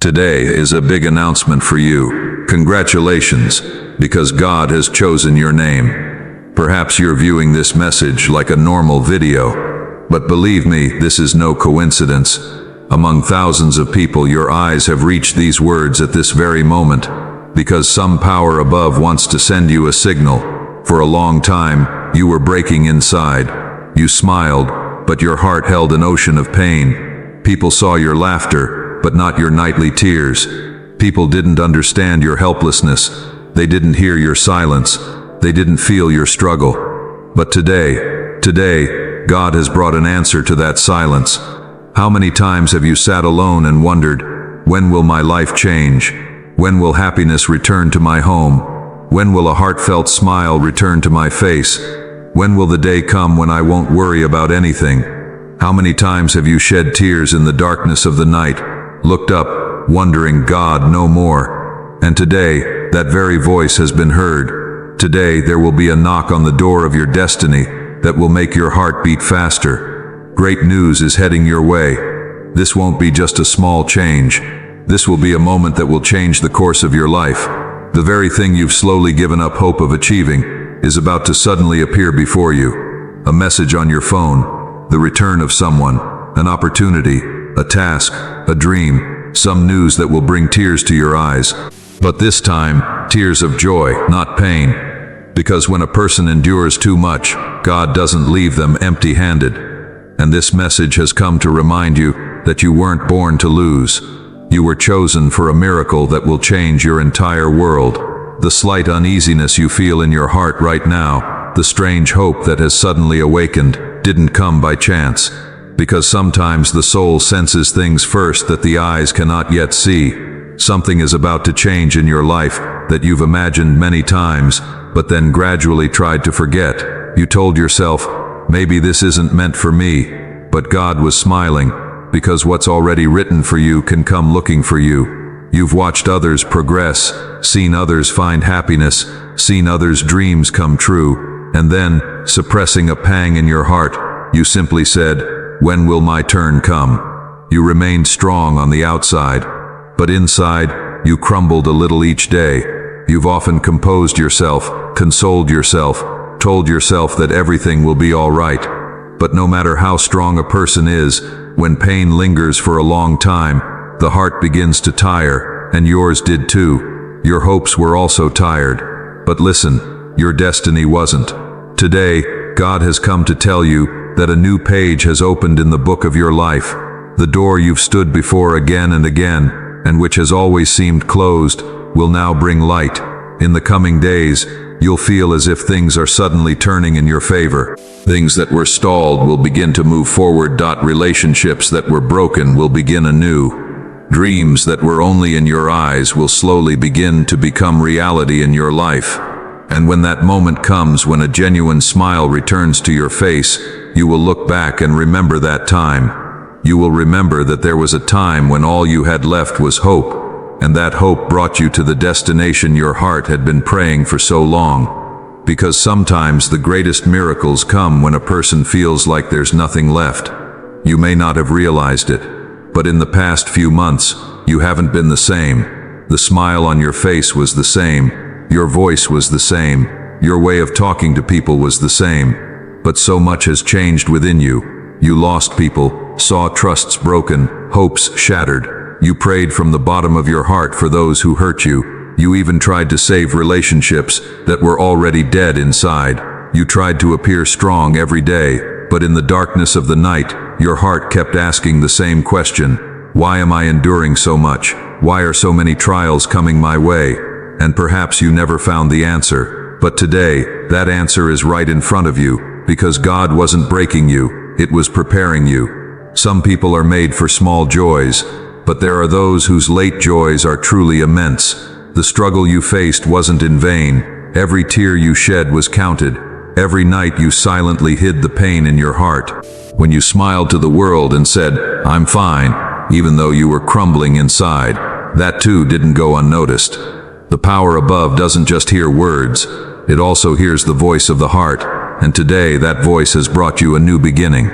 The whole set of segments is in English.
Today is a big announcement for you. Congratulations, because God has chosen your name. Perhaps you're viewing this message like a normal video, but believe me, this is no coincidence. Among thousands of people, your eyes have reached these words at this very moment, because some power above wants to send you a signal. For a long time, you were breaking inside. You smiled, but your heart held an ocean of pain. People saw your laughter, but not your nightly tears. People didn't understand your helplessness. They didn't hear your silence. They didn't feel your struggle. But today, God has brought an answer to that silence. How many times have you sat alone and wondered, when will my life change? When will happiness return to my home? When will a heartfelt smile return to my face? When will the day come when I won't worry about anything? How many times have you shed tears in the darkness of the night, looked up, wondering, God, no more? And today, that very voice has been heard. Today, there will be a knock on the door of your destiny that will make your heart beat faster. Great news is heading your way. This won't be just a small change. This will be a moment that will change the course of your life. The very thing you've slowly given up hope of achieving is about to suddenly appear before you. A message on your phone, the return of someone, an opportunity, a task, a dream, some news that will bring tears to your eyes. But this time, tears of joy, not pain. Because when a person endures too much, God doesn't leave them empty-handed. And this message has come to remind you that you weren't born to lose. You were chosen for a miracle that will change your entire world. The slight uneasiness you feel in your heart right now, the strange hope that has suddenly awakened, didn't come by chance. Because sometimes the soul senses things first that the eyes cannot yet see. Something is about to change in your life that you've imagined many times, but then gradually tried to forget. You told yourself, maybe this isn't meant for me. But God was smiling, because what's already written for you can come looking for you. You've watched others progress, seen others find happiness, seen others' dreams come true, and then, suppressing a pang in your heart, you simply said, when will my turn come? You remained strong on the outside, but inside, you crumbled a little each day. You've often composed yourself, consoled yourself, told yourself that everything will be all right. But no matter how strong a person is, when pain lingers for a long time, the heart begins to tire, and yours did too. Your hopes were also tired. But listen, your destiny wasn't. Today, God has come to tell you that a new page has opened in the book of your life. The door you've stood before again and again, and which has always seemed closed, will now bring light. In the coming days, you'll feel as if things are suddenly turning in your favor. Things that were stalled will begin to move forward. Relationships that were broken will begin anew. Dreams that were only in your eyes will slowly begin to become reality in your life. And when that moment comes, when a genuine smile returns to your face, you will look back and remember that time. You will remember that there was a time when all you had left was hope. And that hope brought you to the destination your heart had been praying for so long. Because sometimes the greatest miracles come when a person feels like there's nothing left. You may not have realized it, but in the past few months, you haven't been the same. The smile on your face was the same. Your voice was the same. Your way of talking to people was the same. But so much has changed within you. You lost people, saw trusts broken, hopes shattered. You prayed from the bottom of your heart for those who hurt you. You even tried to save relationships that were already dead inside. You tried to appear strong every day, but in the darkness of the night, your heart kept asking the same question. Why am I enduring so much? Why are so many trials coming my way? And perhaps you never found the answer. But today, that answer is right in front of you, because God wasn't breaking you, it was preparing you. Some people are made for small joys, but there are those whose late joys are truly immense. The struggle you faced wasn't in vain. Every tear you shed was counted. Every night you silently hid the pain in your heart. When you smiled to the world and said, I'm fine, even though you were crumbling inside, that too didn't go unnoticed. The power above doesn't just hear words, it also hears the voice of the heart, and today that voice has brought you a new beginning.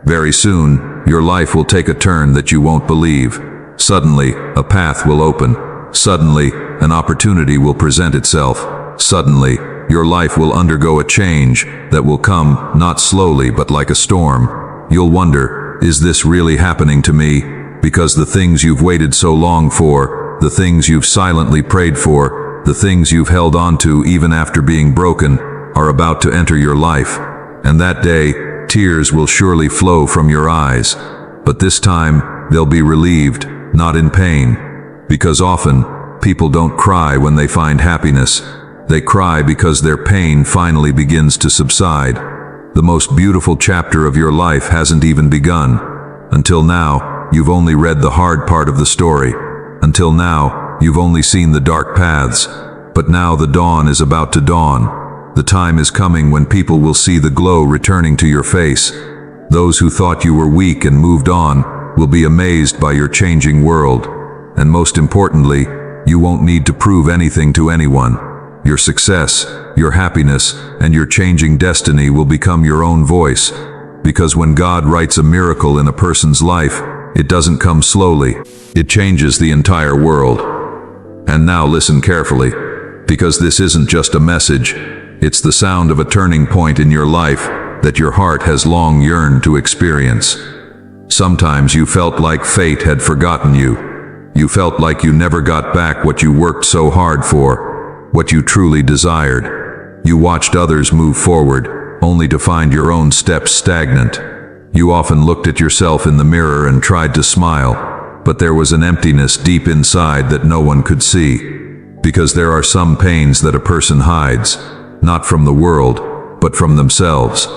Very soon, your life will take a turn that you won't believe. Suddenly, a path will open. Suddenly, an opportunity will present itself. Suddenly, your life will undergo a change that will come not slowly but like a storm. You'll wonder, is this really happening to me? Because the things you've waited so long for, the things you've silently prayed for, the things you've held on to even after being broken, are about to enter your life. And that day, tears will surely flow from your eyes. But this time, they'll be relieved, not in pain. Because often, people don't cry when they find happiness. They cry because their pain finally begins to subside. The most beautiful chapter of your life hasn't even begun. Until now, you've only read the hard part of the story. Until now, you've only seen the dark paths. But now the dawn is about to dawn. The time is coming when people will see the glow returning to your face. Those who thought you were weak and moved on will be amazed by your changing world. And most importantly, you won't need to prove anything to anyone. Your success, your happiness, and your changing destiny will become your own voice. Because when God writes a miracle in a person's life, it doesn't come slowly. It changes the entire world. And now listen carefully, because this isn't just a message. It's the sound of a turning point in your life that your heart has long yearned to experience. Sometimes you felt like fate had forgotten you. You felt like you never got back what you worked so hard for, what you truly desired. You watched others move forward, only to find your own steps stagnant. You often looked at yourself in the mirror and tried to smile, but there was an emptiness deep inside that no one could see. Because there are some pains that a person hides, not from the world, but from themselves.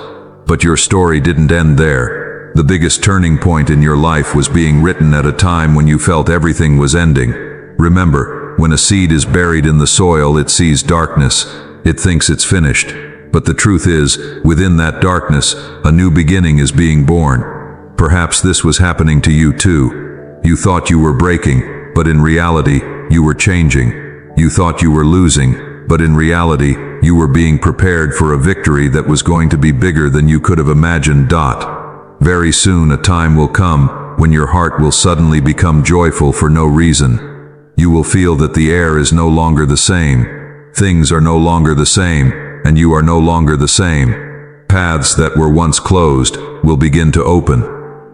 But your story didn't end there. The biggest turning point in your life was being written at a time when you felt everything was ending. Remember, when a seed is buried in the soil, it sees darkness. It thinks it's finished. But the truth is, within that darkness, a new beginning is being born. Perhaps this was happening to you too. You thought you were breaking, but in reality, you were changing. You thought you were losing, but in reality, you were being prepared for a victory that was going to be bigger than you could have imagined. Very soon a time will come when your heart will suddenly become joyful for no reason. You will feel that the air is no longer the same. Things are no longer the same, and you are no longer the same. Paths that were once closed will begin to open.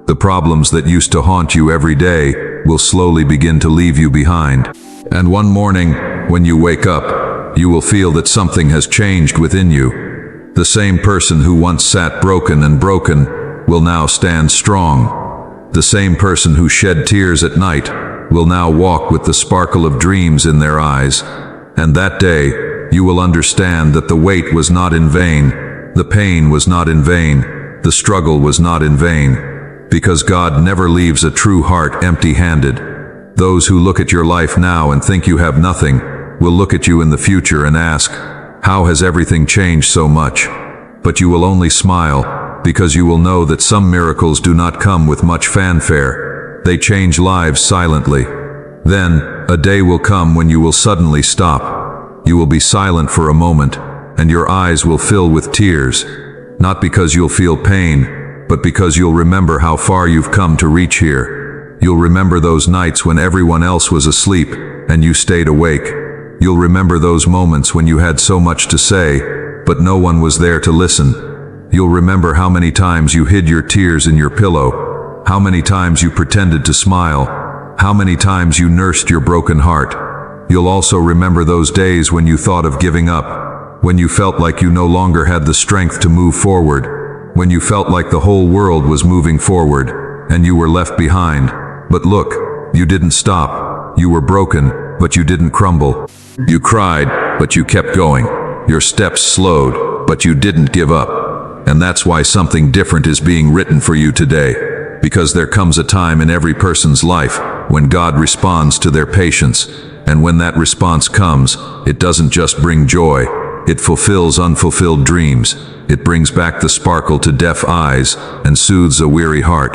The problems that used to haunt you every day will slowly begin to leave you behind. And one morning, when you wake up, you will feel that something has changed within you. The same person who once sat broken will now stand strong. The same person who shed tears at night will now walk with the sparkle of dreams in their eyes. And that day, you will understand that the wait was not in vain, the pain was not in vain, the struggle was not in vain. Because God never leaves a true heart empty-handed. Those who look at your life now and think you have nothing will look at you in the future and ask, how has everything changed so much? But you will only smile, because you will know that some miracles do not come with much fanfare. They change lives silently. Then, a day will come when you will suddenly stop. You will be silent for a moment, and your eyes will fill with tears. Not because you'll feel pain, but because you'll remember how far you've come to reach here. You'll remember those nights when everyone else was asleep, and you stayed awake. You'll remember those moments when you had so much to say, but no one was there to listen. You'll remember how many times you hid your tears in your pillow, how many times you pretended to smile, how many times you nursed your broken heart. You'll also remember those days when you thought of giving up, when you felt like you no longer had the strength to move forward, when you felt like the whole world was moving forward, and you were left behind. But look, you didn't stop. You were broken, but you didn't crumble. You cried, but you kept going. Your steps slowed, but you didn't give up. And that's why something different is being written for you today. Because there comes a time in every person's life when God responds to their patience. And when that response comes, it doesn't just bring joy. It fulfills unfulfilled dreams. It brings back the sparkle to deaf eyes and soothes a weary heart.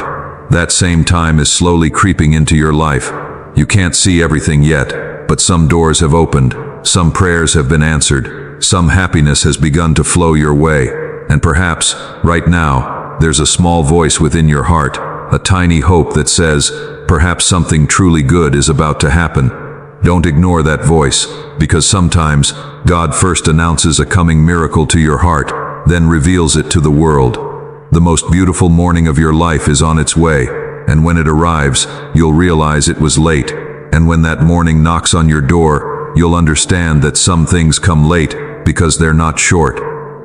That same time is slowly creeping into your life. You can't see everything yet, but some doors have opened, some prayers have been answered, some happiness has begun to flow your way. And perhaps, right now, there's a small voice within your heart, a tiny hope that says, perhaps something truly good is about to happen. Don't ignore that voice, because sometimes God first announces a coming miracle to your heart, then reveals it to the world. The most beautiful morning of your life is on its way, and when it arrives, you'll realize it was late. And when that morning knocks on your door, you'll understand that some things come late because they're not short.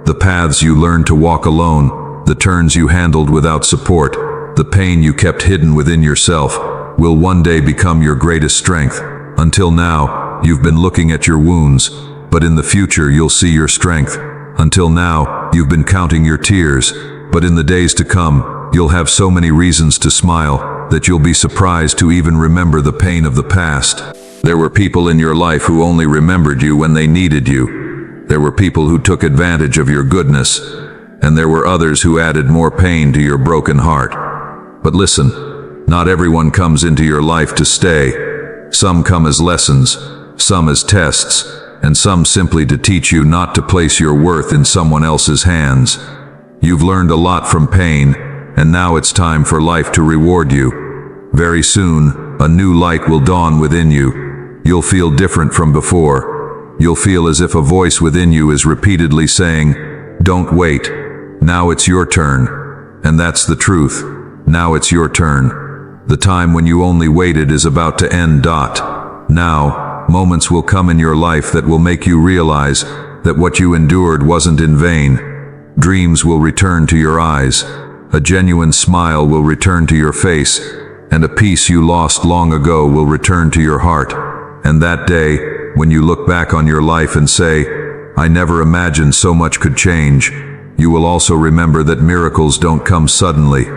The paths you learned to walk alone, the turns you handled without support, the pain you kept hidden within yourself, will one day become your greatest strength. Until now, you've been looking at your wounds, but in the future you'll see your strength. Until now, you've been counting your tears, but in the days to come, you'll have so many reasons to smile that you'll be surprised to even remember the pain of the past. There were people in your life who only remembered you when they needed you. There were people who took advantage of your goodness, and there were others who added more pain to your broken heart. But listen, not everyone comes into your life to stay. Some come as lessons, some as tests, and some simply to teach you not to place your worth in someone else's hands. You've learned a lot from pain, and now it's time for life to reward you. Very soon, a new light will dawn within you. You'll feel different from before. You'll feel as if a voice within you is repeatedly saying, "Don't wait. Now it's your turn." And that's the truth. Now it's your turn. The time when you only waited is about to end. Now, moments will come in your life that will make you realize that what you endured wasn't in vain. Dreams will return to your eyes. A genuine smile will return to your face, and a peace you lost long ago will return to your heart. And that day, when you look back on your life and say, "I never imagined so much could change," you will also remember that miracles don't come suddenly.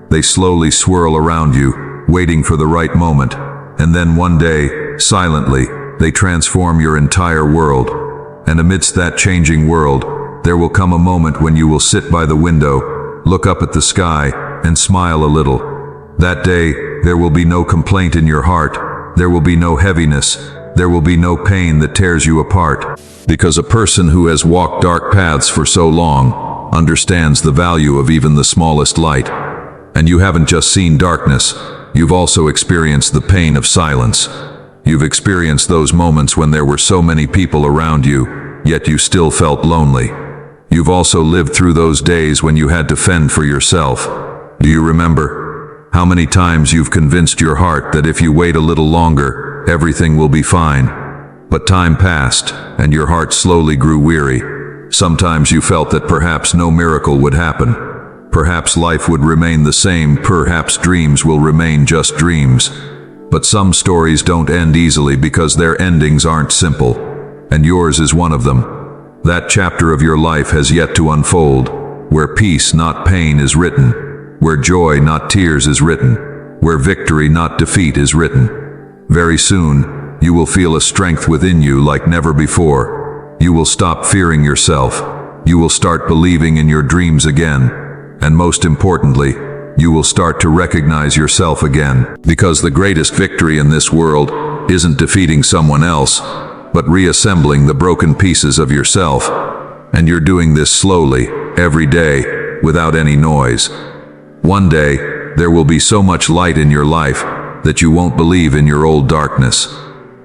They slowly swirl around you, waiting for the right moment. And then one day, silently, they transform your entire world. And amidst that changing world, there will come a moment when you will sit by the window, look up at the sky, and smile a little. That day, there will be no complaint in your heart. There will be no heaviness. There will be no pain that tears you apart. Because a person who has walked dark paths for so long understands the value of even the smallest light. And you haven't just seen darkness, you've also experienced the pain of silence. You've experienced those moments when there were so many people around you, yet you still felt lonely. You've also lived through those days when you had to fend for yourself. Do you remember how many times you've convinced your heart that if you wait a little longer, everything will be fine? But time passed, and your heart slowly grew weary. Sometimes you felt that perhaps no miracle would happen. Perhaps life would remain the same, perhaps dreams will remain just dreams. But some stories don't end easily because their endings aren't simple, and yours is one of them. That chapter of your life has yet to unfold, where peace, not pain, is written, where joy, not tears, is written, where victory, not defeat, is written. Very soon, you will feel a strength within you like never before. You will stop fearing yourself. You will start believing in your dreams again. And most importantly, you will start to recognize yourself again. Because the greatest victory in this world isn't defeating someone else, but reassembling the broken pieces of yourself. And you're doing this slowly, every day, without any noise. One day, there will be so much light in your life that you won't believe in your old darkness.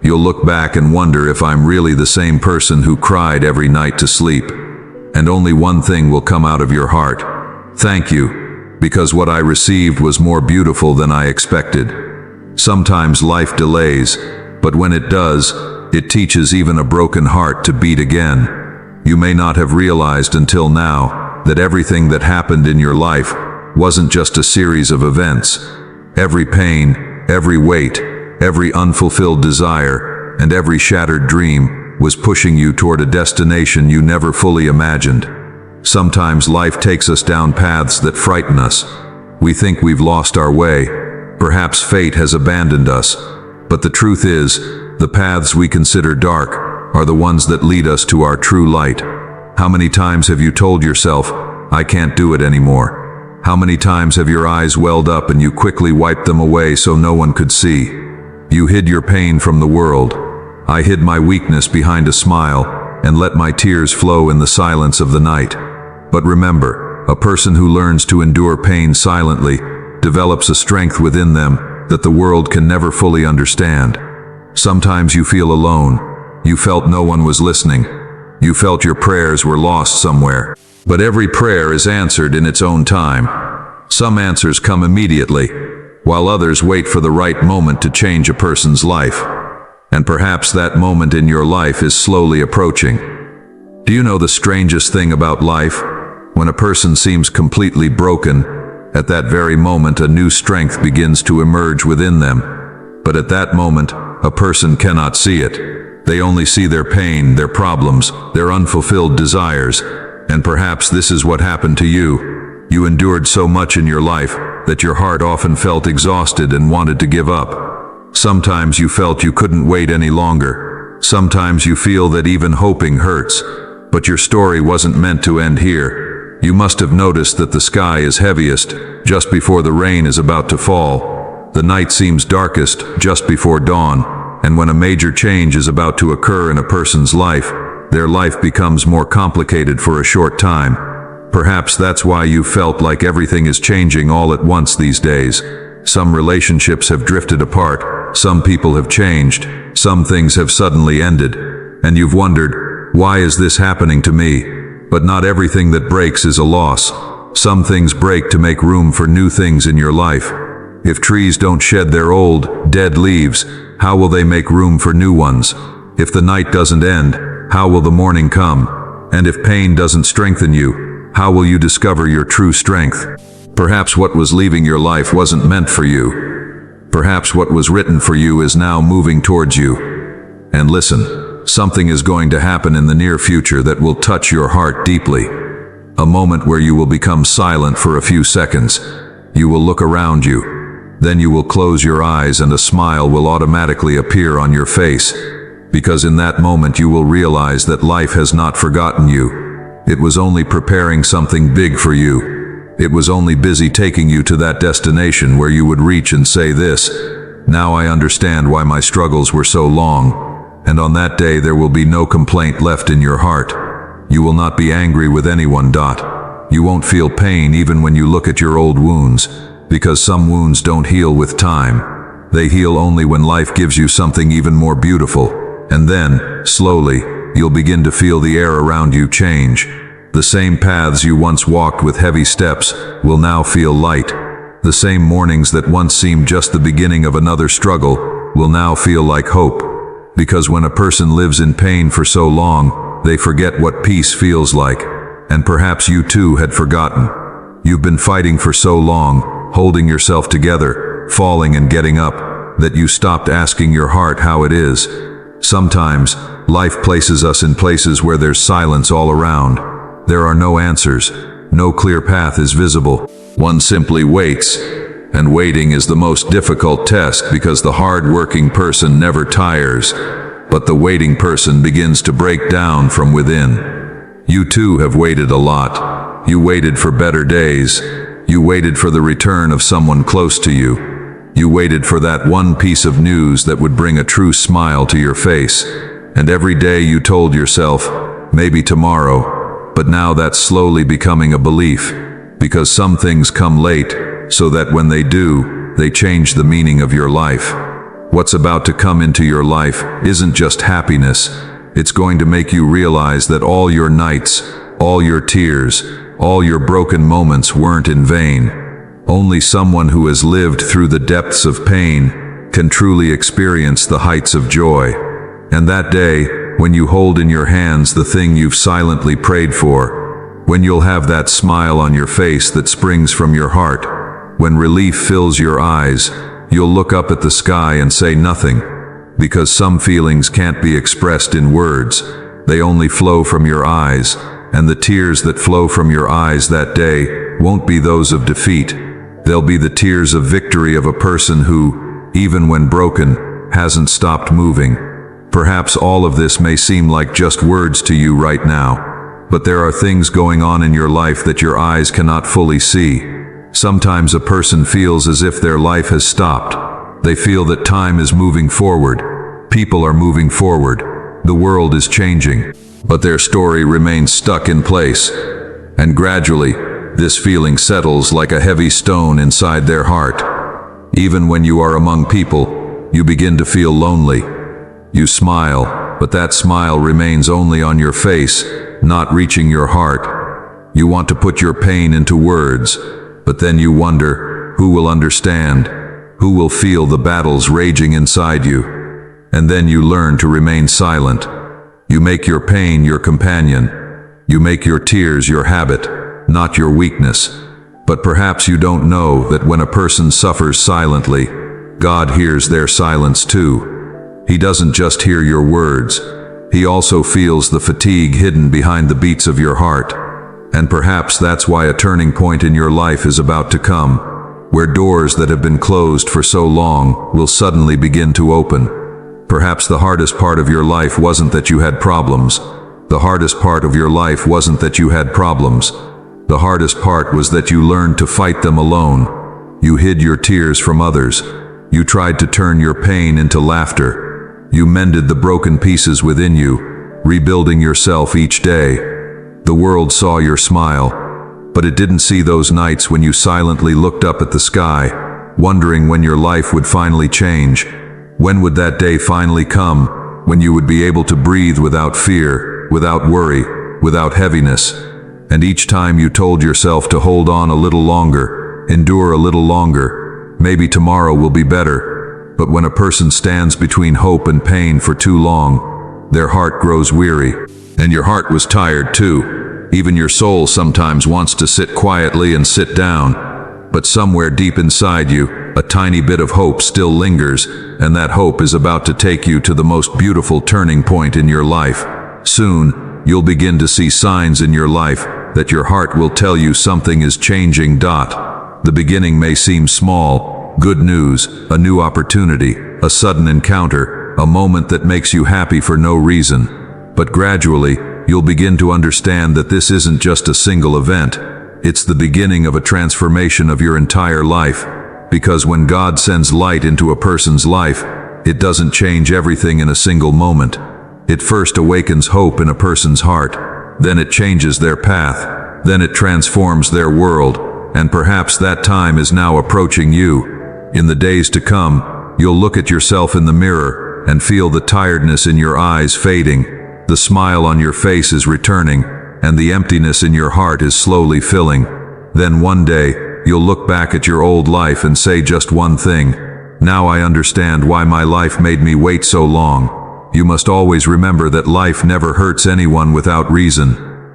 You'll look back and wonder if I'm really the same person who cried every night to sleep. And only one thing will come out of your heart. Thank you, because what I received was more beautiful than I expected. Sometimes life delays, but when it does, it teaches even a broken heart to beat again. You may not have realized until now that everything that happened in your life wasn't just a series of events. Every pain, every weight, every unfulfilled desire, and every shattered dream was pushing you toward a destination you never fully imagined. Sometimes life takes us down paths that frighten us. We think we've lost our way. Perhaps fate has abandoned us. But the truth is, the paths we consider dark are the ones that lead us to our true light. How many times have you told yourself, "I can't do it anymore"? How many times have your eyes welled up and you quickly wiped them away so no one could see? You hid your pain from the world. I hid my weakness behind a smile and let my tears flow in the silence of the night. But remember, a person who learns to endure pain silently develops a strength within them that the world can never fully understand. Sometimes you feel alone. You felt no one was listening. You felt your prayers were lost somewhere. But every prayer is answered in its own time. Some answers come immediately, while others wait for the right moment to change a person's life. And perhaps that moment in your life is slowly approaching. Do you know the strangest thing about life? When a person seems completely broken, at that very moment a new strength begins to emerge within them. But at that moment, a person cannot see it. They only see their pain, their problems, their unfulfilled desires. And perhaps this is what happened to you. You endured so much in your life that your heart often felt exhausted and wanted to give up. Sometimes you felt you couldn't wait any longer. Sometimes you feel that even hoping hurts. But your story wasn't meant to end here. You must have noticed that the sky is heaviest just before the rain is about to fall. The night seems darkest just before dawn. And when a major change is about to occur in a person's life, their life becomes more complicated for a short time. Perhaps that's why you felt like everything is changing all at once these days. Some relationships have drifted apart, some people have changed, some things have suddenly ended, and you've wondered, why is this happening to me? But not everything that breaks is a loss. Some things break to make room for new things in your life. If trees don't shed their old, dead leaves, how will they make room for new ones? If the night doesn't end, how will the morning come? And if pain doesn't strengthen you, how will you discover your true strength? Perhaps what was leaving your life wasn't meant for you. Perhaps what was written for you is now moving towards you. And listen, something is going to happen in the near future that will touch your heart deeply. A moment where you will become silent for a few seconds. You will look around you. Then you will close your eyes and a smile will automatically appear on your face. Because in that moment you will realize that life has not forgotten you. It was only preparing something big for you. It was only busy taking you to that destination where you would reach and say this, "Now I understand why my struggles were so long." And on that day there will be no complaint left in your heart. You will not be angry with anyone. You won't feel pain even when you look at your old wounds, because some wounds don't heal with time. They heal only when life gives you something even more beautiful. And then, slowly, you'll begin to feel the air around you change. The same paths you once walked with heavy steps will now feel light. The same mornings that once seemed just the beginning of another struggle will now feel like hope. Because when a person lives in pain for so long, they forget what peace feels like. And perhaps you too had forgotten. You've been fighting for so long, holding yourself together, falling and getting up, that you stopped asking your heart how it is. Sometimes, life places us in places where there's silence all around. There are no answers. No clear path is visible. One simply waits. And waiting is the most difficult test because the hard-working person never tires, but the waiting person begins to break down from within. You too have waited a lot. You waited for better days. You waited for the return of someone close to you. You waited for that one piece of news that would bring a true smile to your face. And every day you told yourself, maybe tomorrow. But now that's slowly becoming a belief, because some things come late, so that when they do, they change the meaning of your life. What's about to come into your life isn't just happiness. It's going to make you realize that all your nights, all your tears, all your broken moments weren't in vain. Only someone who has lived through the depths of pain can truly experience the heights of joy. And that day, when you hold in your hands the thing you've silently prayed for, when you'll have that smile on your face that springs from your heart, when relief fills your eyes, you'll look up at the sky and say nothing, because some feelings can't be expressed in words. They only flow from your eyes, and the tears that flow from your eyes that day won't be those of defeat. They'll be the tears of victory of a person who, even when broken, hasn't stopped moving. Perhaps all of this may seem like just words to you right now, but there are things going on in your life that your eyes cannot fully see. Sometimes a person feels as if their life has stopped. They feel that time is moving forward. People are moving forward. The world is changing. But their story remains stuck in place. And gradually, this feeling settles like a heavy stone inside their heart. Even when you are among people, you begin to feel lonely. You smile, but that smile remains only on your face, not reaching your heart. You want to put your pain into words, but then you wonder, who will understand? Who will feel the battles raging inside you? And then you learn to remain silent. You make your pain your companion. You make your tears your habit, not your weakness. But perhaps you don't know that when a person suffers silently, God hears their silence too. He doesn't just hear your words. He also feels the fatigue hidden behind the beats of your heart. And perhaps that's why a turning point in your life is about to come, where doors that have been closed for so long will suddenly begin to open. Perhaps the hardest part of your life wasn't that you had problems. The hardest part of your life wasn't that you had problems. The hardest part was that you learned to fight them alone. You hid your tears from others. You tried to turn your pain into laughter. You mended the broken pieces within you, rebuilding yourself each day. The world saw your smile, but it didn't see those nights when you silently looked up at the sky, wondering when your life would finally change. When would that day finally come, when you would be able to breathe without fear, without worry, without heaviness? And each time you told yourself to hold on a little longer, endure a little longer, maybe tomorrow will be better. But when a person stands between hope and pain for too long, their heart grows weary. And your heart was tired too. Even your soul sometimes wants to sit quietly and sit down. But somewhere deep inside you, a tiny bit of hope still lingers, and that hope is about to take you to the most beautiful turning point in your life. Soon, you'll begin to see signs in your life that your heart will tell you something is changing. The beginning may seem small: good news, a new opportunity, a sudden encounter, a moment that makes you happy for no reason. But gradually, you'll begin to understand that this isn't just a single event. It's the beginning of a transformation of your entire life. Because when God sends light into a person's life, it doesn't change everything in a single moment. It first awakens hope in a person's heart. Then it changes their path. Then it transforms their world. And perhaps that time is now approaching you. In the days to come, you'll look at yourself in the mirror and feel the tiredness in your eyes fading. The smile on your face is returning, and the emptiness in your heart is slowly filling. Then one day, you'll look back at your old life and say just one thing: now I understand why my life made me wait so long. You must always remember that life never hurts anyone without reason.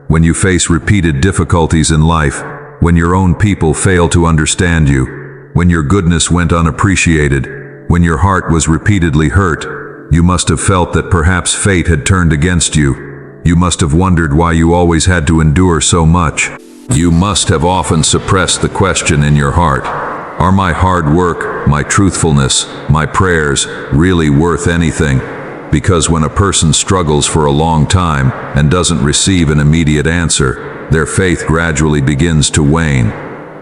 When you face repeated difficulties in life, when your own people fail to understand you, when your goodness went unappreciated, when your heart was repeatedly hurt, you must have felt that perhaps fate had turned against you. You must have wondered why you always had to endure so much. You must have often suppressed the question in your heart: are my hard work, my truthfulness, my prayers really worth anything? Because when a person struggles for a long time and doesn't receive an immediate answer, their faith gradually begins to wane.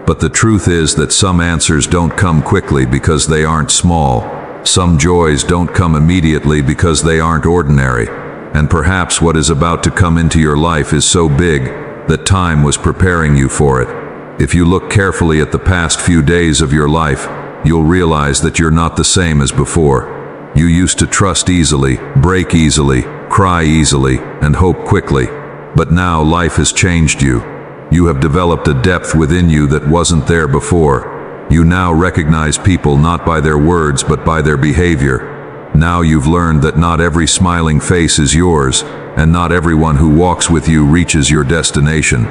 But the truth is that some answers don't come quickly because they aren't small. Some joys don't come immediately because they aren't ordinary. And perhaps what is about to come into your life is so big that time was preparing you for it. If you look carefully at the past few days of your life, you'll realize that you're not the same as before. You used to trust easily, break easily, cry easily, and hope quickly. But now life has changed you. You have developed a depth within you that wasn't there before. You now recognize people not by their words but by their behavior. Now you've learned that not every smiling face is yours, and not everyone who walks with you reaches your destination.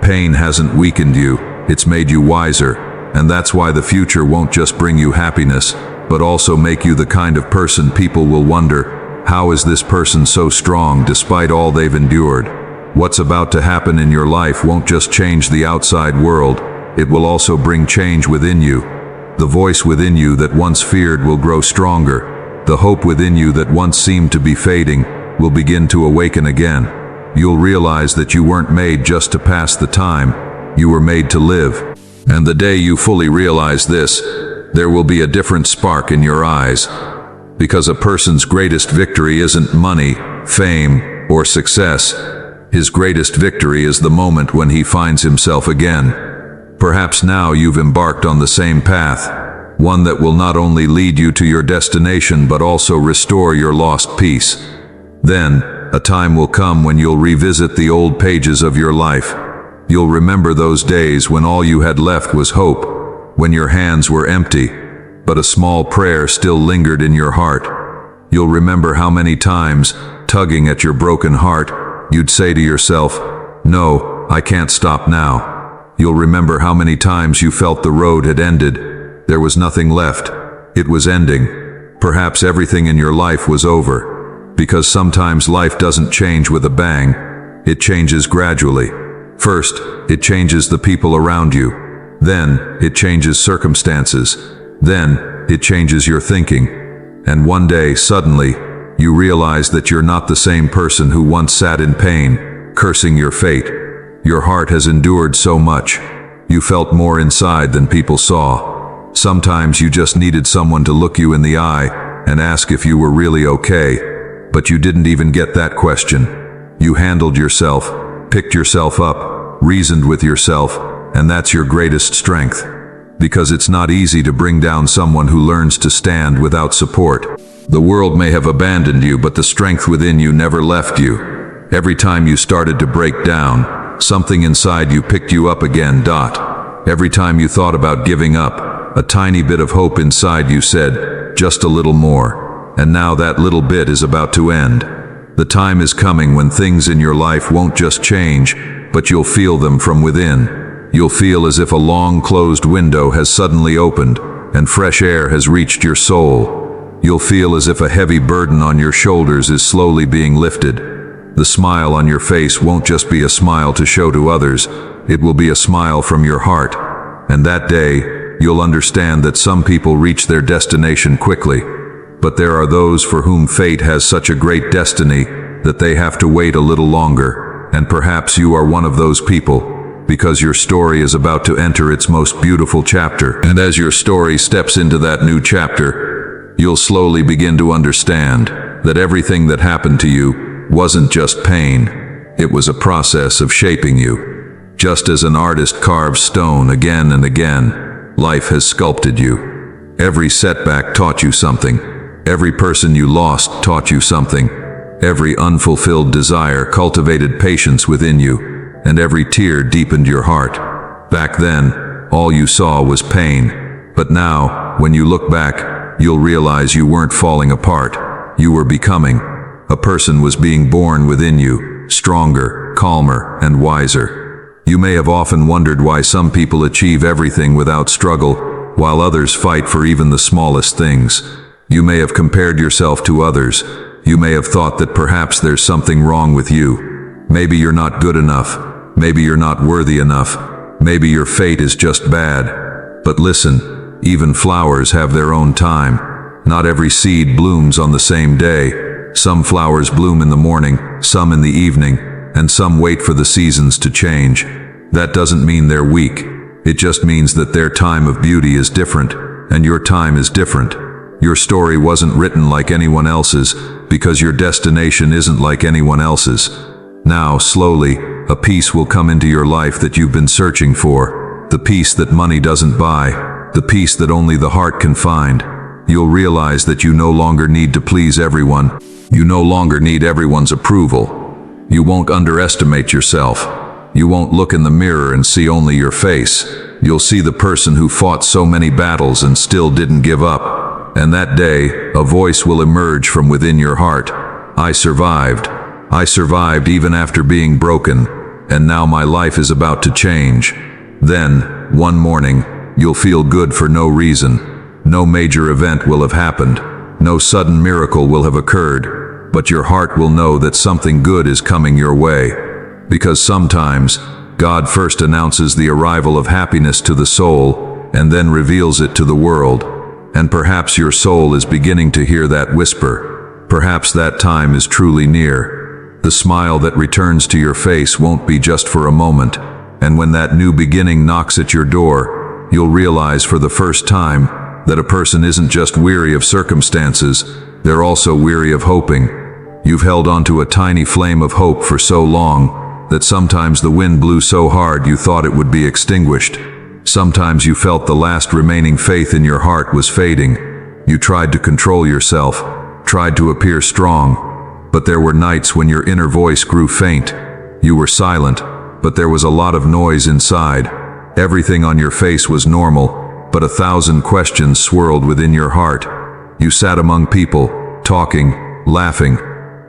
Pain hasn't weakened you, it's made you wiser, and that's why the future won't just bring you happiness, but also make you the kind of person people will wonder, how is this person so strong despite all they've endured? What's about to happen in your life won't just change the outside world, it will also bring change within you. The voice within you that once feared will grow stronger. The hope within you that once seemed to be fading will begin to awaken again. You'll realize that you weren't made just to pass the time, you were made to live. And the day you fully realize this, there will be a different spark in your eyes. Because a person's greatest victory isn't money, fame, or success. His greatest victory is the moment when he finds himself again. Perhaps now you've embarked on the same path. one that will not only lead you to your destination but also restore your lost peace. Then, a time will come when you'll revisit the old pages of your life. You'll remember those days when all you had left was hope, when your hands were empty, but a small prayer still lingered in your heart. You'll remember how many times, tugging at your broken heart, you'd say to yourself, "No, I can't stop now." You'll remember how many times you felt the road had ended. There was nothing left. It was ending. Perhaps everything in your life was over. Because sometimes life doesn't change with a bang. It changes gradually. First, it changes the people around you. Then, it changes circumstances. Then, it changes your thinking. And one day, suddenly, you realize that you're not the same person who once sat in pain, cursing your fate. Your heart has endured so much. You felt more inside than people saw. Sometimes you just needed someone to look you in the eye and ask if you were really okay. But you didn't even get that question. You handled yourself, picked yourself up, reasoned with yourself, and that's your greatest strength. Because it's not easy to bring down someone who learns to stand without support. The world may have abandoned you, but the strength within you never left you. Every time you started to break down, something inside you picked you up again. Every time you thought about giving up, a tiny bit of hope inside you said, "Just a little more." And now that little bit is about to end. The time is coming when things in your life won't just change, but you'll feel them from within. You'll feel as if a long closed window has suddenly opened, and fresh air has reached your soul. You'll feel as if a heavy burden on your shoulders is slowly being lifted. The smile on your face won't just be a smile to show to others, it will be a smile from your heart. And that day, you'll understand that some people reach their destination quickly. But there are those for whom fate has such a great destiny that they have to wait a little longer, and perhaps you are one of those people, because your story is about to enter its most beautiful chapter. And as your story steps into that new chapter, you'll slowly begin to understand that everything that happened to you wasn't just pain, it was a process of shaping you. Just as an artist carves stone again and again, life has sculpted you. Every setback taught you something. Every person you lost taught you something. Every unfulfilled desire cultivated patience within you, and every tear deepened your heart. Back then, all you saw was pain. But now, when you look back, you'll realize you weren't falling apart. You were becoming. A person was being born within you, stronger, calmer, and wiser. You may have often wondered why some people achieve everything without struggle, while others fight for even the smallest things. You may have compared yourself to others. You may have thought that perhaps there's something wrong with you. Maybe you're not good enough. Maybe you're not worthy enough. Maybe your fate is just bad. But listen, even flowers have their own time. Not every seed blooms on the same day. Some flowers bloom in the morning, some in the evening, and some wait for the seasons to change. That doesn't mean they're weak. It just means that their time of beauty is different, and your time is different. Your story wasn't written like anyone else's, because your destination isn't like anyone else's. Now, slowly, a peace will come into your life that you've been searching for. The peace that money doesn't buy. The peace that only the heart can find. You'll realize that you no longer need to please everyone. You no longer need everyone's approval. You won't underestimate yourself. You won't look in the mirror and see only your face. You'll see the person who fought so many battles and still didn't give up. And that day, a voice will emerge from within your heart. I survived. I survived even after being broken, and now my life is about to change. Then, one morning, you'll feel good for no reason. No major event will have happened. No sudden miracle will have occurred. But your heart will know that something good is coming your way. Because sometimes, God first announces the arrival of happiness to the soul, and then reveals it to the world. And perhaps your soul is beginning to hear that whisper. Perhaps that time is truly near. The smile that returns to your face won't be just for a moment. And when that new beginning knocks at your door, you'll realize for the first time that a person isn't just weary of circumstances, they're also weary of hoping. You've held onto a tiny flame of hope for so long that sometimes the wind blew so hard you thought it would be extinguished. Sometimes you felt the last remaining faith in your heart was fading. You tried to control yourself, tried to appear strong, but there were nights when your inner voice grew faint. You were silent, but there was a lot of noise inside. Everything on your face was normal, but 1,000 questions swirled within your heart. You sat among people, talking, laughing,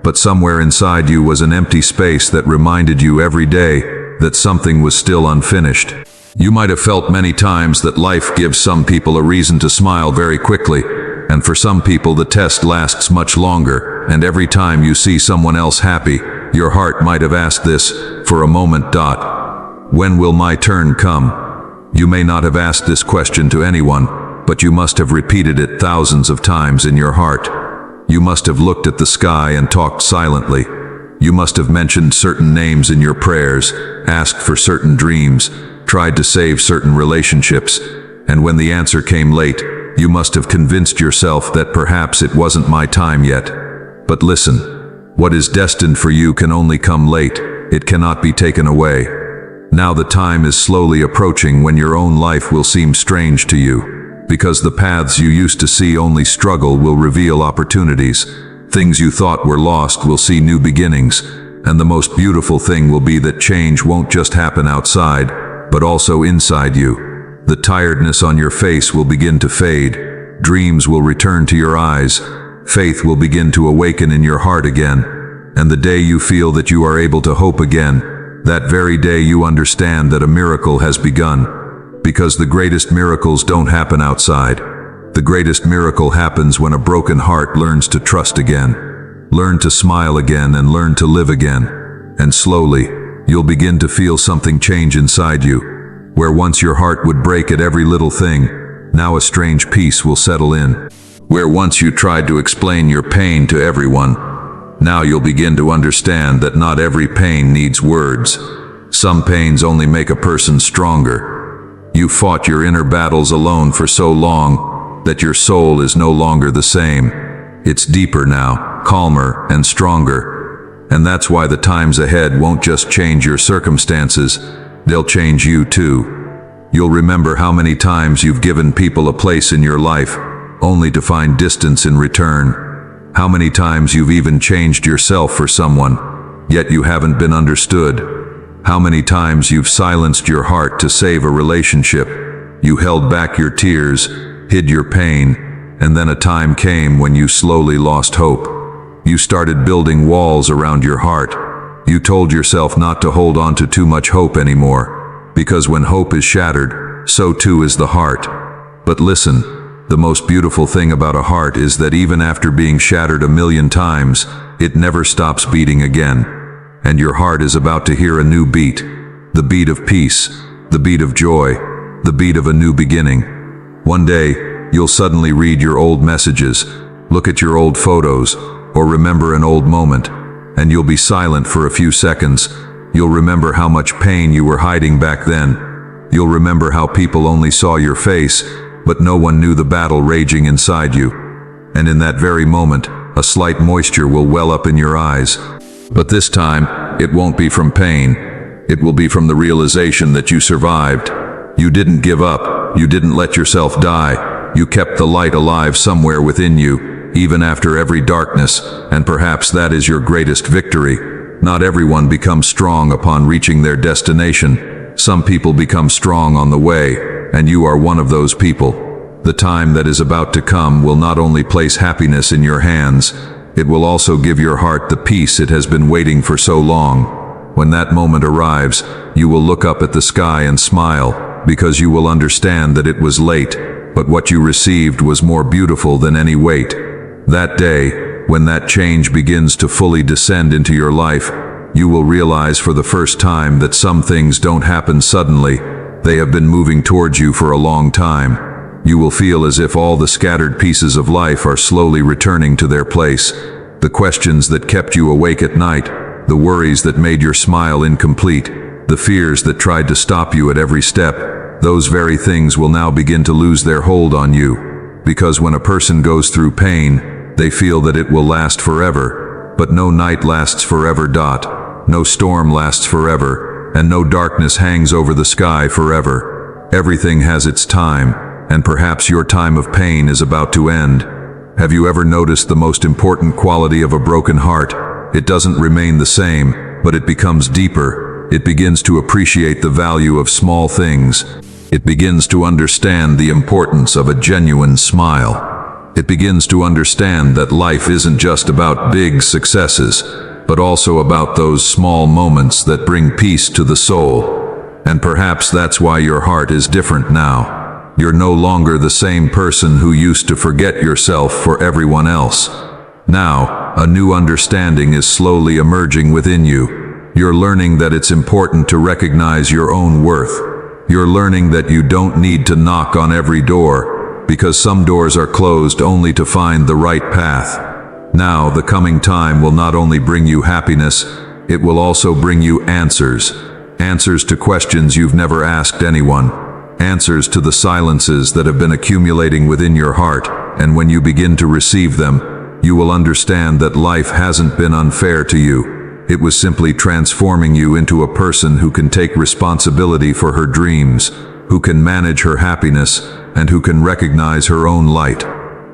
but somewhere inside you was an empty space that reminded you every day that something was still unfinished. You might have felt many times that life gives some people a reason to smile very quickly, and for some people the test lasts much longer, and every time you see someone else happy, your heart might have asked this for a moment. When will my turn come? You may not have asked this question to anyone, but you must have repeated it thousands of times in your heart. You must have looked at the sky and talked silently. You must have mentioned certain names in your prayers, asked for certain dreams, tried to save certain relationships, and when the answer came late, you must have convinced yourself that perhaps it wasn't my time yet. But listen, what is destined for you can only come late. It cannot be taken away. Now the time is slowly approaching when your own life will seem strange to you, because the paths you used to see only struggle will reveal opportunities. Things you thought were lost will see new beginnings, and the most beautiful thing will be that change won't just happen outside, but also inside you. The tiredness on your face will begin to fade, dreams will return to your eyes, faith will begin to awaken in your heart again, and the day you feel that you are able to hope again, that very day you understand that a miracle has begun. Because the greatest miracles don't happen outside. The greatest miracle happens when a broken heart learns to trust again, learn to smile again, and learn to live again. And slowly, you'll begin to feel something change inside you. Where once your heart would break at every little thing, now a strange peace will settle in. Where once you tried to explain your pain to everyone, now you'll begin to understand that not every pain needs words. Some pains only make a person stronger. You fought your inner battles alone for so long that your soul is no longer the same. It's deeper now, calmer and stronger. And that's why the times ahead won't just change your circumstances, they'll change you too. You'll remember how many times you've given people a place in your life, only to find distance in return. How many times you've even changed yourself for someone, yet you haven't been understood. How many times you've silenced your heart to save a relationship. You held back your tears, hid your pain, and then a time came when you slowly lost hope. You started building walls around your heart. You told yourself not to hold on to too much hope anymore, because when hope is shattered, so too is the heart. But listen, the most beautiful thing about a heart is that even after being shattered 1,000,000 times, it never stops beating again. And your heart is about to hear a new beat, the beat of peace, the beat of joy, the beat of a new beginning. One day, you'll suddenly read your old messages, look at your old photos, or remember an old moment, and you'll be silent for a few seconds. You'll remember how much pain you were hiding back then. You'll remember how people only saw your face, but no one knew the battle raging inside you. And in that very moment, a slight moisture will well up in your eyes. But this time, it won't be from pain. It will be from the realization that you survived. You didn't give up. You didn't let yourself die. You kept the light alive somewhere within you, even after every darkness, and perhaps that is your greatest victory. Not everyone becomes strong upon reaching their destination. Some people become strong on the way, and you are one of those people. The time that is about to come will not only place happiness in your hands, it will also give your heart the peace it has been waiting for so long. When that moment arrives, you will look up at the sky and smile, because you will understand that it was late, but what you received was more beautiful than any wait. That day, when that change begins to fully descend into your life, you will realize for the first time that some things don't happen suddenly. They have been moving towards you for a long time. You will feel as if all the scattered pieces of life are slowly returning to their place. The questions that kept you awake at night, the worries that made your smile incomplete, the fears that tried to stop you at every step, those very things will now begin to lose their hold on you. Because when a person goes through pain, they feel that it will last forever. But no night lasts forever. No storm lasts forever, and no darkness hangs over the sky forever. Everything has its time, and perhaps your time of pain is about to end. Have you ever noticed the most important quality of a broken heart? It doesn't remain the same, but it becomes deeper. It begins to appreciate the value of small things. It begins to understand the importance of a genuine smile. It begins to understand that life isn't just about big successes, but also about those small moments that bring peace to the soul. And perhaps that's why your heart is different now. You're no longer the same person who used to forget yourself for everyone else. Now, a new understanding is slowly emerging within you. You're learning that it's important to recognize your own worth. You're learning that you don't need to knock on every door, because some doors are closed only to find the right path. Now, the coming time will not only bring you happiness, it will also bring you answers. Answers to questions you've never asked anyone. Answers to the silences that have been accumulating within your heart, and when you begin to receive them, you will understand that life hasn't been unfair to you. It was simply transforming you into a person who can take responsibility for her dreams, who can manage her happiness, and who can recognize her own light.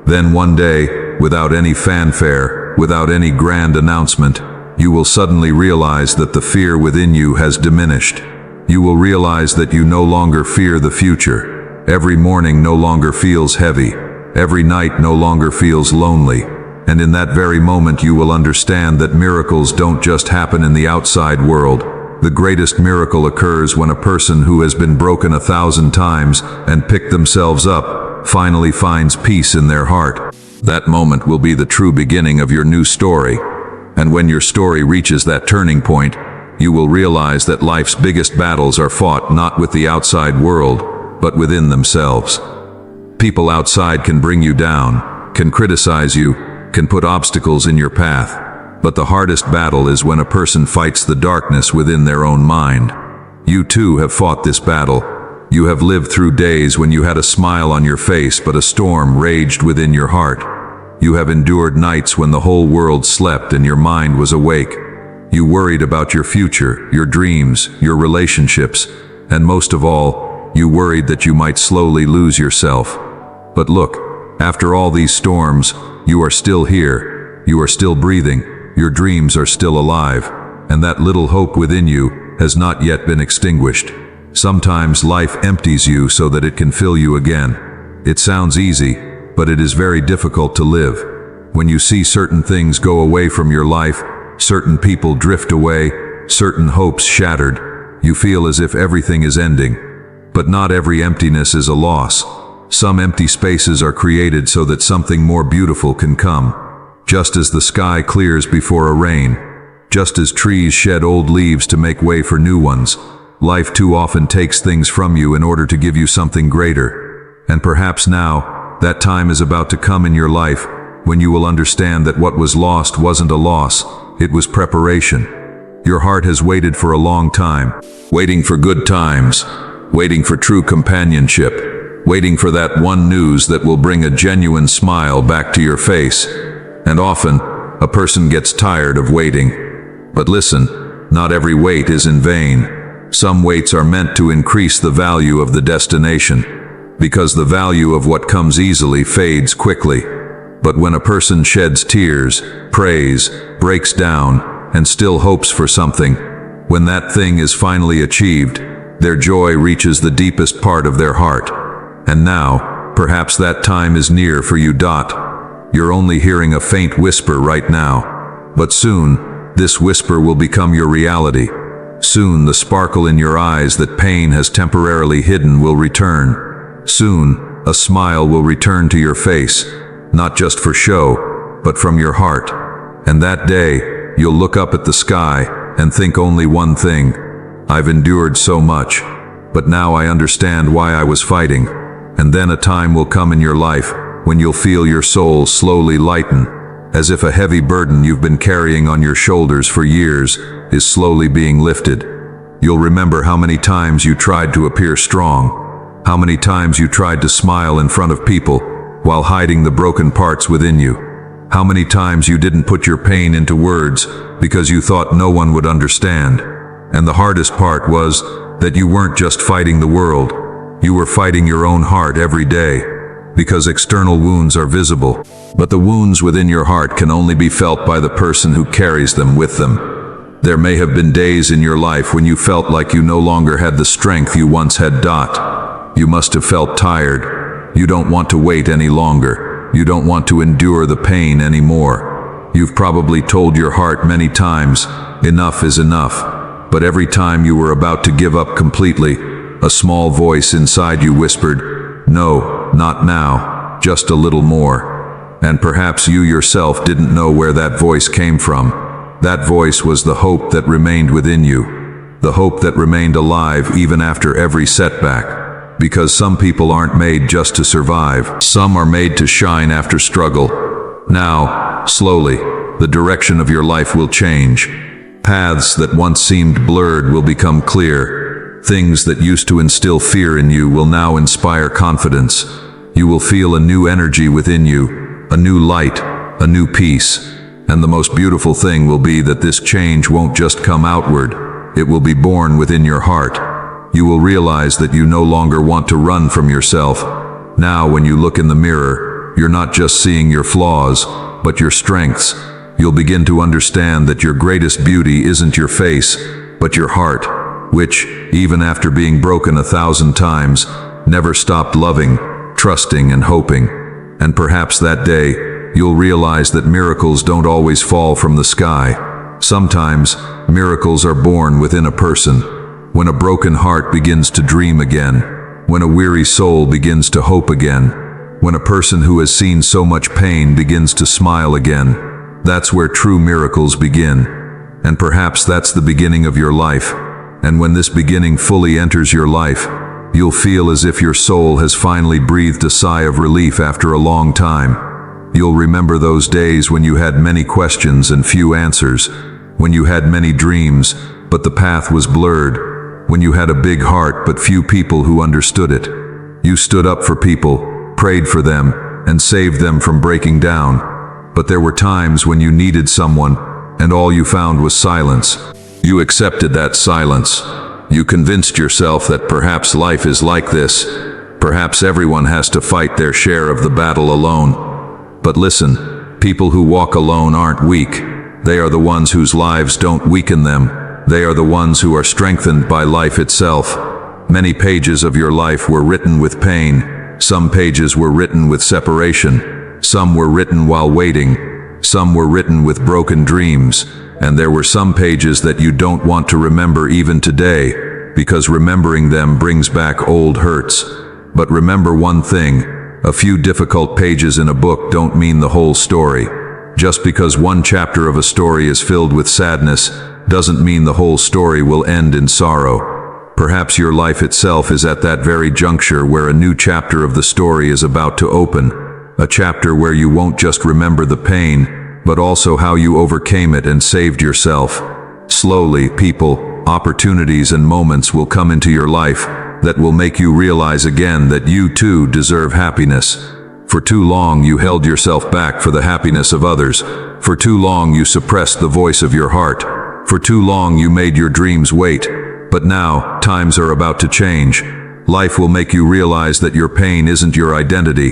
Then one day, without any fanfare, without any grand announcement, you will suddenly realize that the fear within you has diminished. You will realize that you no longer fear the future. Every morning no longer feels heavy. Every night no longer feels lonely. And in that very moment you will understand that miracles don't just happen in the outside world. The greatest miracle occurs when a person who has been broken 1,000 times and picked themselves up finally finds peace in their heart. That moment will be the true beginning of your new story. And when your story reaches that turning point, you will realize that life's biggest battles are fought not with the outside world, but within themselves. People outside can bring you down, can criticize you, can put obstacles in your path. But the hardest battle is when a person fights the darkness within their own mind. You too have fought this battle. You have lived through days when you had a smile on your face, but a storm raged within your heart. You have endured nights when the whole world slept and your mind was awake. You worried about your future, your dreams, your relationships, and most of all, you worried that you might slowly lose yourself. But look, after all these storms, you are still here. You are still breathing. Your dreams are still alive. And that little hope within you has not yet been extinguished. Sometimes life empties you so that it can fill you again. It sounds easy, but it is very difficult to live. When you see certain things go away from your life, certain people drift away, certain hopes shattered, you feel as if everything is ending. But not every emptiness is a loss. Some empty spaces are created so that something more beautiful can come. Just as the sky clears before a rain, just as trees shed old leaves to make way for new ones, life too often takes things from you in order to give you something greater. And perhaps now, that time is about to come in your life when you will understand that what was lost wasn't a loss, it was preparation. Your heart has waited for a long time, waiting for good times, waiting for true companionship, waiting for that one news that will bring a genuine smile back to your face. And often, a person gets tired of waiting. But listen, not every wait is in vain. Some waits are meant to increase the value of the destination, because the value of what comes easily fades quickly. But when a person sheds tears, prays, breaks down, and still hopes for something, when that thing is finally achieved, their joy reaches the deepest part of their heart. And now, perhaps that time is near for you. You're only hearing a faint whisper right now. But soon, this whisper will become your reality. Soon, the sparkle in your eyes that pain has temporarily hidden will return. Soon, a smile will return to your face, not just for show, but from your heart. And that day, you'll look up at the sky and think only one thing: I've endured so much, but now I understand why I was fighting. And then a time will come in your life when you'll feel your soul slowly lighten, as if a heavy burden you've been carrying on your shoulders for years is slowly being lifted. You'll remember how many times you tried to appear strong, how many times you tried to smile in front of people while hiding the broken parts within you. How many times you didn't put your pain into words because you thought no one would understand. And the hardest part was that you weren't just fighting the world. You were fighting your own heart every day, because external wounds are visible, but the wounds within your heart can only be felt by the person who carries them with them. There may have been days in your life when you felt like you no longer had the strength you once had. You must have felt tired. You don't want to wait any longer. You don't want to endure the pain anymore. You've probably told your heart many times, enough is enough. But every time you were about to give up completely, a small voice inside you whispered, "No, not now, just a little more." And perhaps you yourself didn't know where that voice came from. That voice was the hope that remained within you, the hope that remained alive even after every setback. Because some people aren't made just to survive. Some are made to shine after struggle. Now, slowly, the direction of your life will change. Paths that once seemed blurred will become clear. Things that used to instill fear in you will now inspire confidence. You will feel a new energy within you, a new light, a new peace. And the most beautiful thing will be that this change won't just come outward. It will be born within your heart. You will realize that you no longer want to run from yourself. Now, when you look in the mirror, you're not just seeing your flaws, but your strengths. You'll begin to understand that your greatest beauty isn't your face, but your heart, which, even after being broken 1,000 times, never stopped loving, trusting, and hoping. And perhaps that day, you'll realize that miracles don't always fall from the sky. Sometimes, miracles are born within a person. When a broken heart begins to dream again, when a weary soul begins to hope again, when a person who has seen so much pain begins to smile again, that's where true miracles begin. And perhaps that's the beginning of your life. And when this beginning fully enters your life, you'll feel as if your soul has finally breathed a sigh of relief after a long time. You'll remember those days when you had many questions and few answers, when you had many dreams, but the path was blurred, when you had a big heart but few people who understood it. You stood up for people, prayed for them, and saved them from breaking down. But there were times when you needed someone, and all you found was silence. You accepted that silence. You convinced yourself that perhaps life is like this. Perhaps everyone has to fight their share of the battle alone. But listen, people who walk alone aren't weak. They are the ones whose lives don't weaken them. They are the ones who are strengthened by life itself. Many pages of your life were written with pain. Some pages were written with separation. Some were written while waiting. Some were written with broken dreams. And there were some pages that you don't want to remember even today, because remembering them brings back old hurts. But remember one thing, a few difficult pages in a book don't mean the whole story. Just because one chapter of a story is filled with sadness, doesn't mean the whole story will end in sorrow. Perhaps your life itself is at that very juncture where a new chapter of the story is about to open. A chapter where you won't just remember the pain, but also how you overcame it and saved yourself. Slowly, people, opportunities, and moments will come into your life that will make you realize again that you too deserve happiness. For too long you held yourself back for the happiness of others. For too long you suppressed the voice of your heart. For too long you made your dreams wait. But now, times are about to change. Life will make you realize that your pain isn't your identity.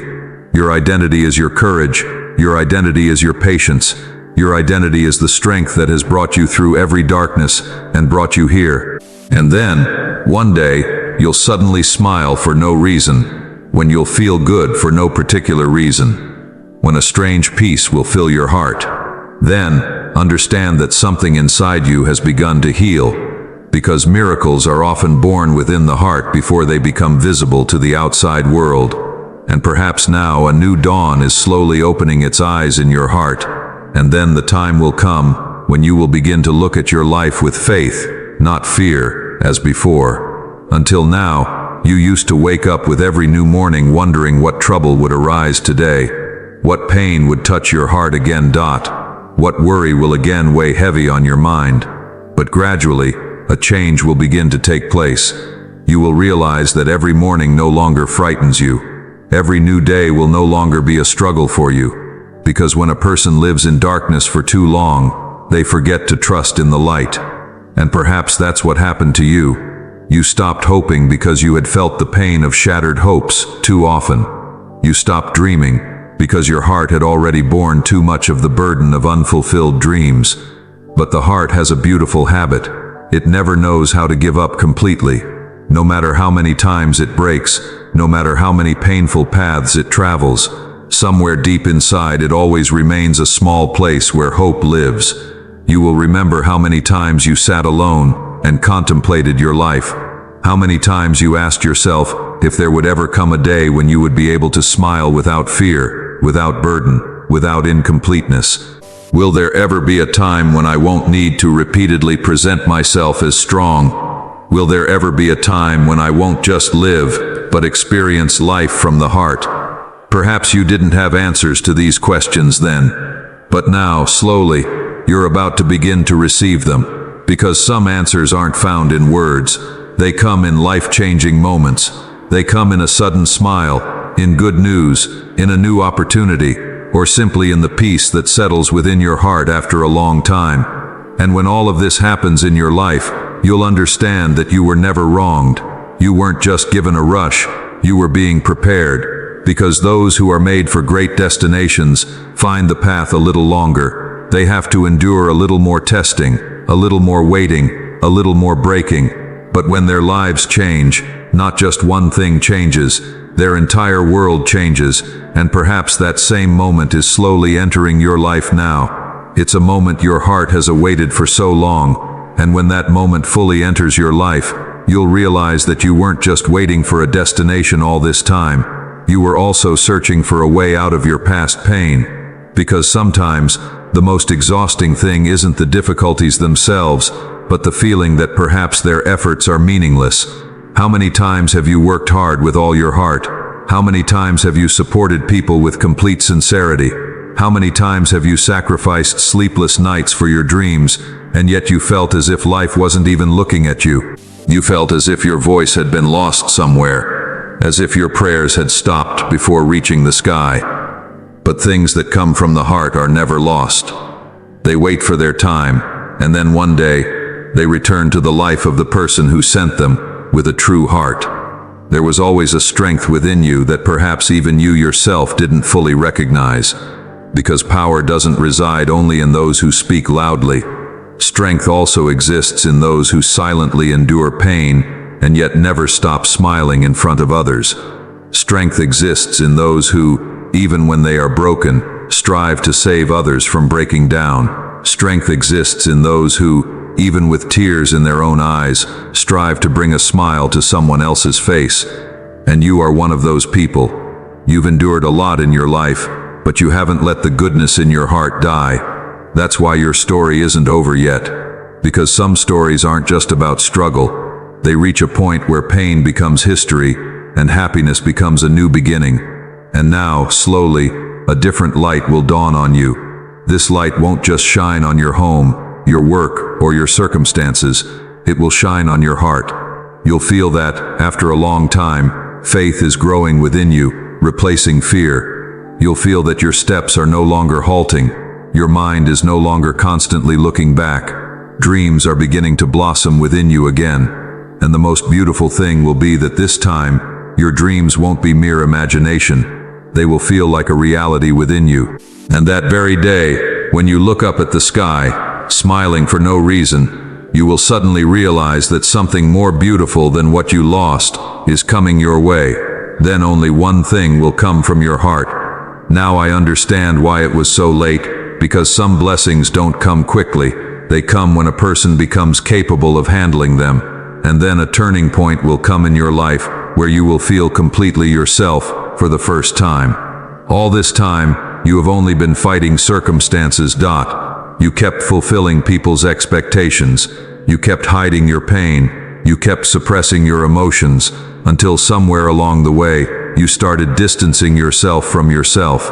Your identity is your courage. Your identity is your patience. Your identity is the strength that has brought you through every darkness and brought you here. And then, one day, you'll suddenly smile for no reason. When you'll feel good for no particular reason. When a strange peace will fill your heart. Then, understand that something inside you has begun to heal. Because miracles are often born within the heart before they become visible to the outside world. And perhaps now a new dawn is slowly opening its eyes in your heart. And then the time will come when you will begin to look at your life with faith, not fear, as before. Until now, you used to wake up with every new morning wondering what trouble would arise today. What pain would touch your heart again. What worry will again weigh heavy on your mind. But gradually, a change will begin to take place. You will realize that every morning no longer frightens you. Every new day will no longer be a struggle for you. Because when a person lives in darkness for too long, they forget to trust in the light. And perhaps that's what happened to you. You stopped hoping because you had felt the pain of shattered hopes too often. You stopped dreaming because your heart had already borne too much of the burden of unfulfilled dreams. But the heart has a beautiful habit. It never knows how to give up completely. No matter how many times it breaks, no matter how many painful paths it travels, somewhere deep inside it always remains a small place where hope lives. You will remember how many times you sat alone and contemplated your life. How many times you asked yourself if there would ever come a day when you would be able to smile without fear, without burden, without incompleteness. Will there ever be a time when I won't need to repeatedly present myself as strong? Will there ever be a time when I won't just live, but experience life from the heart? Perhaps you didn't have answers to these questions then, but now, slowly, you're about to begin to receive them, because some answers aren't found in words. They come in life-changing moments. They come in a sudden smile, in good news, in a new opportunity, or simply in the peace that settles within your heart after a long time. And when all of this happens in your life, you'll understand that you were never wronged. You weren't just given a rush, you were being prepared. Because those who are made for great destinations find the path a little longer. They have to endure a little more testing, a little more waiting, a little more breaking. But when their lives change, not just one thing changes, their entire world changes, and perhaps that same moment is slowly entering your life now. It's a moment your heart has awaited for so long, and when that moment fully enters your life, you'll realize that you weren't just waiting for a destination all this time. You were also searching for a way out of your past pain. Because sometimes, the most exhausting thing isn't the difficulties themselves, but the feeling that perhaps their efforts are meaningless. How many times have you worked hard with all your heart? How many times have you supported people with complete sincerity? How many times have you sacrificed sleepless nights for your dreams, and yet you felt as if life wasn't even looking at you? You felt as if your voice had been lost somewhere, as if your prayers had stopped before reaching the sky. But things that come from the heart are never lost. They wait for their time, and then one day, they return to the life of the person who sent them with a true heart. There was always a strength within you that perhaps even you yourself didn't fully recognize. Because power doesn't reside only in those who speak loudly. Strength also exists in those who silently endure pain and yet never stop smiling in front of others. Strength exists in those who, even when they are broken, strive to save others from breaking down. Strength exists in those who, even with tears in their own eyes, strive to bring a smile to someone else's face. And you are one of those people. You've endured a lot in your life, but you haven't let the goodness in your heart die. That's why your story isn't over yet. Because some stories aren't just about struggle. They reach a point where pain becomes history, and happiness becomes a new beginning. And now, slowly, a different light will dawn on you. This light won't just shine on your home, your work, or your circumstances. It will shine on your heart. You'll feel that, after a long time, faith is growing within you, replacing fear. You'll feel that your steps are no longer halting. Your mind is no longer constantly looking back. Dreams are beginning to blossom within you again. And the most beautiful thing will be that this time, your dreams won't be mere imagination. They will feel like a reality within you. And that very day, when you look up at the sky, smiling for no reason, you will suddenly realize that something more beautiful than what you lost is coming your way. Then only one thing will come from your heart. Now I understand why it was so late, because some blessings don't come quickly. They come when a person becomes capable of handling them. And then a turning point will come in your life where you will feel completely yourself for the first time. All this time, you have only been fighting circumstances. You kept fulfilling people's expectations. You kept hiding your pain. You kept suppressing your emotions, until somewhere along the way, you started distancing yourself from yourself.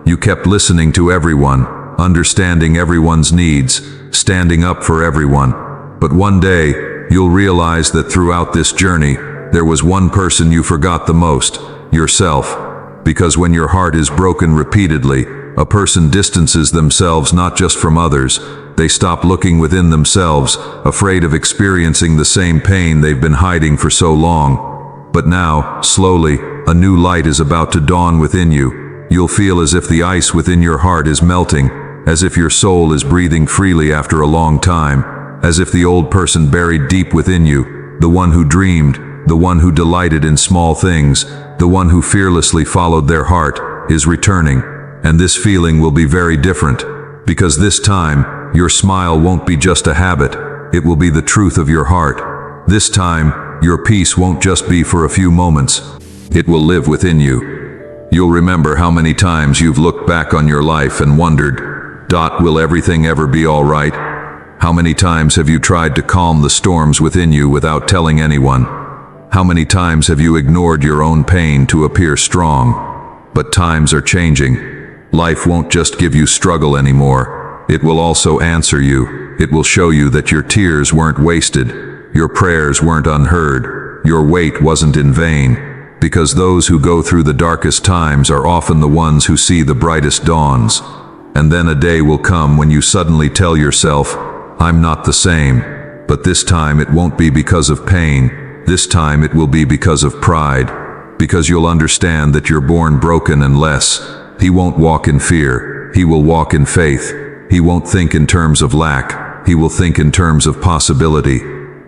You kept listening to everyone, understanding everyone's needs, standing up for everyone. But one day, you'll realize that throughout this journey, there was one person you forgot the most, yourself. Because when your heart is broken repeatedly, a person distances themselves not just from others, They stop looking within themselves, afraid of experiencing the same pain they've been hiding for so long. But now, slowly, a new light is about to dawn within you. You'll feel as if the ice within your heart is melting, as if your soul is breathing freely after a long time, as if the old person buried deep within you, the one who dreamed, the one who delighted in small things, the one who fearlessly followed their heart, is returning. And this feeling will be very different, because this time, your smile won't be just a habit, it will be the truth of your heart. This time, your peace won't just be for a few moments, it will live within you. You'll remember how many times you've looked back on your life and wondered, will everything ever be all right? How many times have you tried to calm the storms within you without telling anyone? How many times have you ignored your own pain to appear strong? But times are changing. Life won't just give you struggle anymore. It will also answer you. It will show you that your tears weren't wasted. Your prayers weren't unheard. Your wait wasn't in vain. Because those who go through the darkest times are often the ones who see the brightest dawns. And then a day will come when you suddenly tell yourself, I'm not the same. But this time it won't be because of pain. This time it will be because of pride. Because you'll understand that you're born broken and less. He won't walk in fear. He will walk in faith. He won't think in terms of lack. He will think in terms of possibility.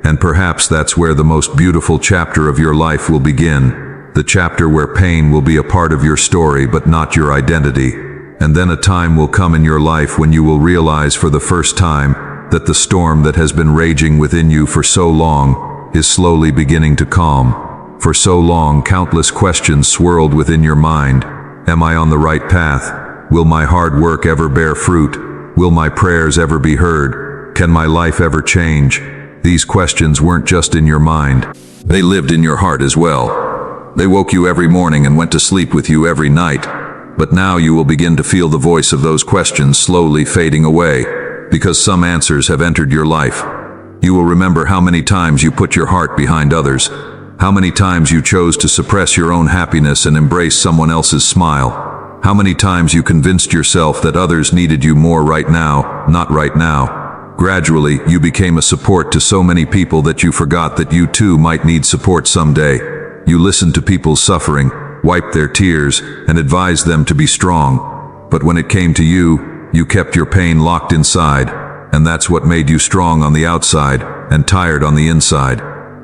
And perhaps that's where the most beautiful chapter of your life will begin. The chapter where pain will be a part of your story but not your identity. And then a time will come in your life when you will realize for the first time that the storm that has been raging within you for so long is slowly beginning to calm. For so long, countless questions swirled within your mind. Am I on the right path? Will my hard work ever bear fruit? Will my prayers ever be heard? Can my life ever change? These questions weren't just in your mind. They lived in your heart as well. They woke you every morning and went to sleep with you every night. But now you will begin to feel the voice of those questions slowly fading away, because some answers have entered your life. You will remember how many times you put your heart behind others, how many times you chose to suppress your own happiness and embrace someone else's smile, how many times you convinced yourself that others needed you more right now, not right now. Gradually, you became a support to so many people that you forgot that you too might need support someday. You listened to people's suffering, wiped their tears, and advised them to be strong. But when it came to you, you kept your pain locked inside, and that's what made you strong on the outside and tired on the inside.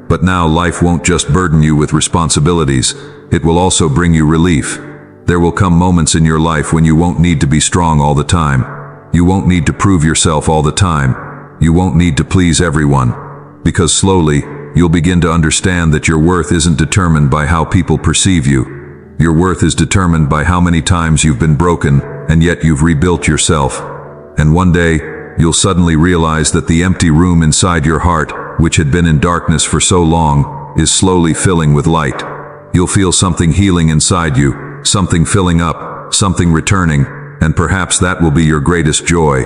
But now life won't just burden you with responsibilities, it will also bring you relief. There will come moments in your life when you won't need to be strong all the time. You won't need to prove yourself all the time. You won't need to please everyone. Because slowly, you'll begin to understand that your worth isn't determined by how people perceive you. Your worth is determined by how many times you've been broken, and yet you've rebuilt yourself. And one day, you'll suddenly realize that the empty room inside your heart, which had been in darkness for so long, is slowly filling with light. You'll feel something healing inside you, something filling up, something returning, and perhaps that will be your greatest joy.